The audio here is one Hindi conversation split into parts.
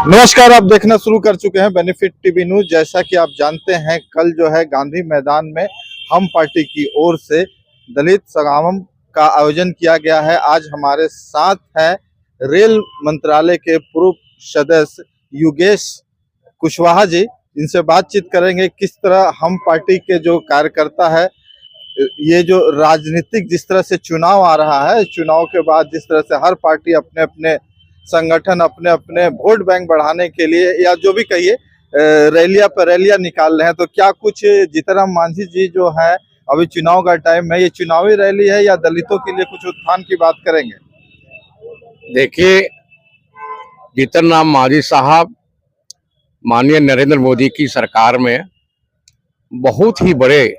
नमस्कार, आप देखना शुरू कर चुके हैं बेनिफिट टीवी न्यूज। जैसा कि आप जानते हैं, कल जो है गांधी मैदान में हम पार्टी की ओर से दलित समागम का आयोजन किया गया है। आज हमारे साथ है रेल मंत्रालय के पूर्व सदस्य योगेश कुशवाहा जी। इनसे बातचीत करेंगे किस तरह हम पार्टी के जो कार्यकर्ता है, ये जो राजनीतिक जिस तरह से चुनाव आ रहा है, चुनाव के बाद जिस तरह से हर पार्टी अपने अपने संगठन अपने अपने वोट बैंक बढ़ाने के लिए या जो भी कहिए रैलियां पर रैलियां निकाल रहे हैं, तो क्या कुछ जीतनराम मांझी जी जो है, अभी चुनाव का टाइम है, ये चुनावी रैली है या दलितों के लिए कुछ उत्थान की बात करेंगे? देखिए, जीतनराम मांझी साहब माननीय नरेंद्र मोदी की सरकार में बहुत ही बड़े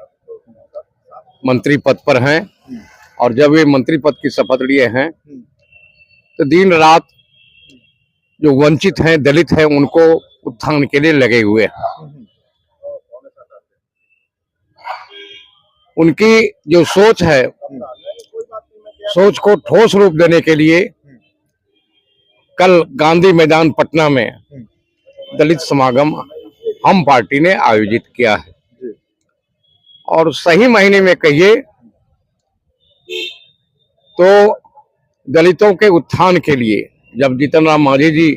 मंत्री पद पर हैं और जब वे मंत्री पद की शपथ लिए हैं तो दिन रात जो वंचित हैं, दलित हैं, उनको उत्थान के लिए लगे हुए हैं। उनकी जो सोच है, सोच को ठोस रूप देने के लिए कल गांधी मैदान पटना में दलित समागम हम पार्टी ने आयोजित किया है। और सही मायने में कहिए तो दलितों के उत्थान के लिए जब जीतनराम मांझी जी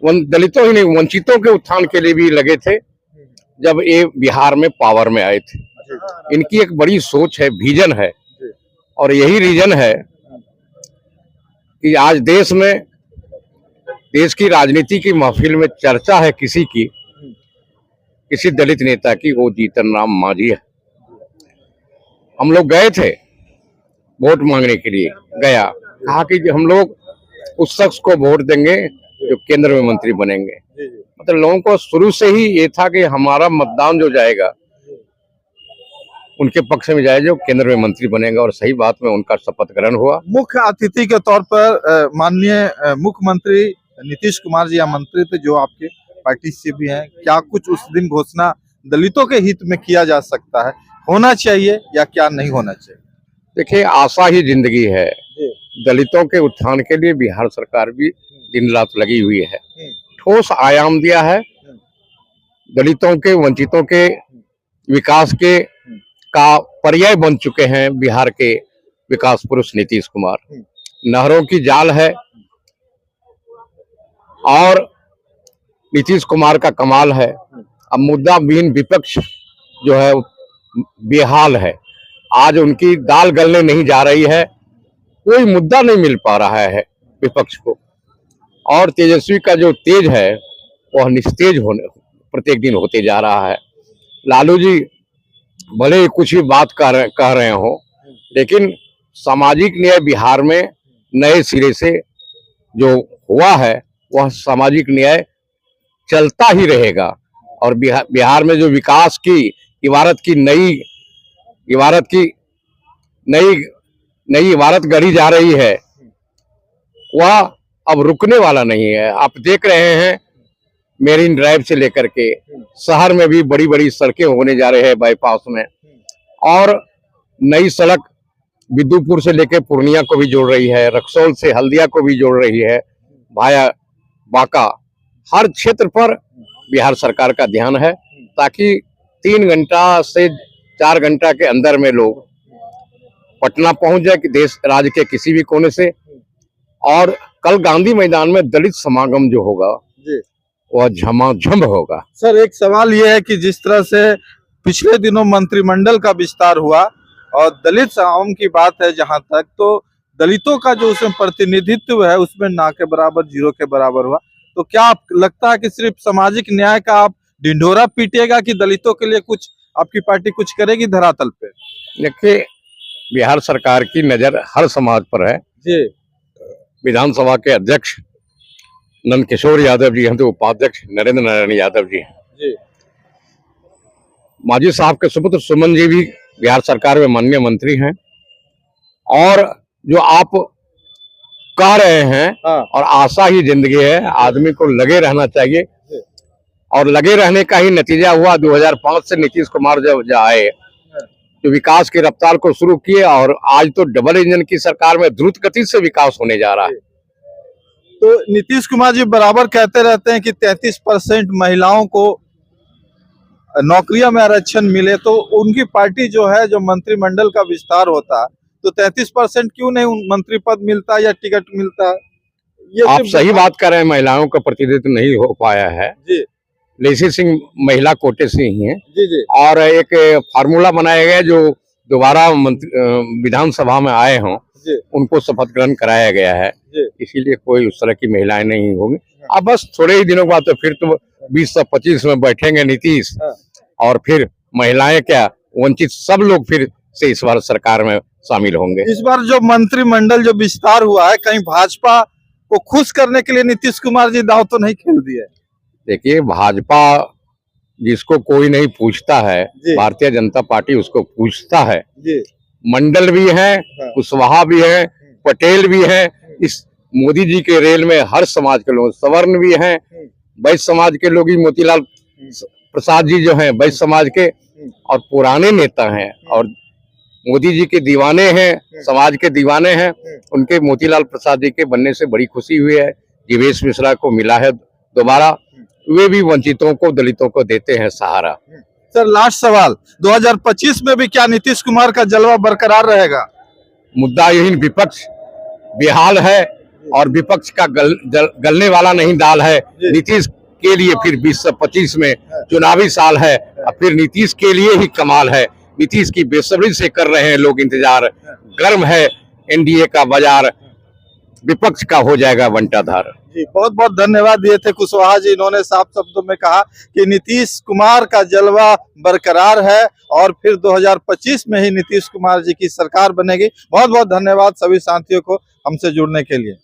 दलितों ही नहीं, वंचितों के उत्थान के लिए भी लगे थे, जब ये बिहार में पावर में आए थे। इनकी एक बड़ी सोच है, विजन है, और यही रीजन है कि आज देश में, देश की राजनीति की महफिल में चर्चा है किसी दलित नेता की, वो जीतनराम मांझी है। हम लोग गए थे वोट मांगने के लिए, कहा कि हम लोग उस शख्स को वोट देंगे जो केंद्र में मंत्री बनेंगे। मतलब लोगों को शुरू से ही ये था कि हमारा मतदान जो जाएगा उनके पक्ष में जाए जो केंद्र में मंत्री बनेगा, और सही बात में उनका शपथ ग्रहण हुआ। मुख्य अतिथि के तौर पर माननीय मुख्यमंत्री नीतीश कुमार जी आमंत्रित थे, जो आपके पार्टी से भी हैं। क्या कुछ उस दिन घोषणा दलितों के हित में किया जा सकता है, होना चाहिए या क्या नहीं होना चाहिए? देखिए, आशा ही जिंदगी है। दलितों के उत्थान के लिए बिहार सरकार भी दिन रात लगी हुई है, ठोस आयाम दिया है। दलितों के, वंचितों के विकास के का पर्याय बन चुके हैं बिहार के विकास पुरुष नीतीश कुमार। नहरों की जाल है और नीतीश कुमार का कमाल है। अब मुद्दा विहीन विपक्ष जो है बेहाल है। आज उनकी दाल गलने नहीं जा रही है, कोई मुद्दा नहीं मिल पा रहा है विपक्ष को, और तेजस्वी का जो तेज है वह निस्तेज होने प्रत्येक दिन होते जा रहा है। लालू जी भले ही कुछ भी बात कह रहे हो, लेकिन सामाजिक न्याय बिहार में नए सिरे से जो हुआ है वह सामाजिक न्याय चलता ही रहेगा। और बिहार में जो विकास की नई इमारत गढ़ी जा रही है, वह अब रुकने वाला नहीं है। आप देख रहे हैं, मेरीन ड्राइव से लेकर के शहर में भी बड़ी बड़ी सड़कें होने जा रहे हैं बाईपास में, और नई सड़क बिदुपुर से लेकर पूर्णिया को भी जोड़ रही है, रक्सौल से हल्दिया को भी जोड़ रही है, भाया बांका। हर क्षेत्र पर बिहार सरकार का ध्यान है, ताकि 3 घंटा से 4 घंटा के अंदर में लोग पटना पहुंच जाए कि देश राज्य के किसी भी कोने से। और कल गांधी मैदान में दलित समागम जो होगा वह झमाझम होगा। सर, एक सवाल यह है कि जिस तरह से पिछले दिनों मंत्रिमंडल का विस्तार हुआ और दलित समागम की बात है जहां तक, तो दलितों का जो उसमें प्रतिनिधित्व है उसमें ना के बराबर, जीरो के बराबर हुआ। तो क्या आप लगता है कि सिर्फ सामाजिक न्याय का आप ढिंढोरा पीटिएगा कि दलितों के लिए कुछ आपकी पार्टी कुछ करेगी धरातल पे? देखिए, बिहार सरकार की नजर हर समाज पर है जी। विधानसभा के अध्यक्ष नंदकिशोर यादव जी हैं, तो उपाध्यक्ष नरेंद्र नारायण यादव जी हैं। जी। मांझी साहब के सुपुत्र सुमन जी भी बिहार सरकार में माननीय मंत्री हैं। और जो आप कह रहे हैं, और आशा ही जिंदगी है, आदमी को लगे रहना चाहिए, और लगे रहने का ही नतीजा हुआ 2005 से नीतीश कुमार जब आए, जो विकास की रफ्तार को शुरू किए, और आज तो डबल इंजन की सरकार में द्रुत गति से विकास होने जा रहा है। तो नीतीश कुमार जी बराबर कहते रहते हैं कि 33% महिलाओं को नौकरियों में आरक्षण मिले, तो उनकी पार्टी जो है, जो मंत्रिमंडल का विस्तार होता, तो 33% क्यों नहीं मंत्री पद मिलता या टिकट मिलता? ये आप सिर्फ सही बात कर रहे हैं, महिलाओं का प्रतिनिधित्व नहीं हो पाया है। जी लेसी सिंह महिला कोटे से ही हैं जी जी और एक फार्मूला बनाया गया जो दोबारा विधानसभा में आए हों जी उनको शपथ ग्रहण कराया गया है, जी इसीलिए कोई उस तरह की महिलाएं नहीं होंगी। अब बस थोड़े ही दिनों बाद तो फिर तो 20 से 25 में बैठेंगे नीतीश, हाँ। और फिर महिलाएं क्या, वंचित सब लोग फिर से इस बार सरकार में शामिल होंगे। इस बार जो मंत्रिमंडल जो विस्तार हुआ है, कहीं भाजपा को खुश करने के लिए नीतीश कुमार जी दांव तो नहीं खेल दिए? देखिए, भाजपा जिसको कोई नहीं पूछता है, जी। भारतीय जनता पार्टी उसको पूछता है। जी मंडल भी है, हाँ। कुशवाहा भी है, पटेल भी है। इस मोदी जी के रेल में हर समाज के लोग, सवर्ण भी हैं, वैश्य समाज के लोग ही, मोतीलाल प्रसाद जी जो हैं वैश्य समाज के और पुराने नेता हैं और मोदी जी के दीवाने हैं, समाज के दीवाने हैं। उनके मोतीलाल प्रसाद जी के बनने से बड़ी खुशी हुई है। जीवेश मिश्रा को मिला है दोबारा, वे भी वंचितों को, दलितों को देते हैं सहारा। सर, लास्ट सवाल, 2025 में भी क्या नीतीश कुमार का जलवा बरकरार रहेगा? मुद्दा यही, विपक्ष बेहाल है और विपक्ष का गलने वाला नहीं दाल है। नीतीश के लिए फिर 20 से 25 में चुनावी साल है और फिर नीतीश के लिए ही कमाल है। नीतीश की बेसब्री से कर रहे हैं लोग इंतजार। गर्म है एनडीए का बाजार, विपक्ष का हो जाएगा बंटाधार। जी, बहुत बहुत धन्यवाद दिए थे कुशवाहा जी। इन्होंने साफ शब्दों में कहा कि नीतीश कुमार का जलवा बरकरार है और फिर 2025 में ही नीतीश कुमार जी की सरकार बनेगी। बहुत बहुत धन्यवाद सभी साथियों को हमसे जुड़ने के लिए।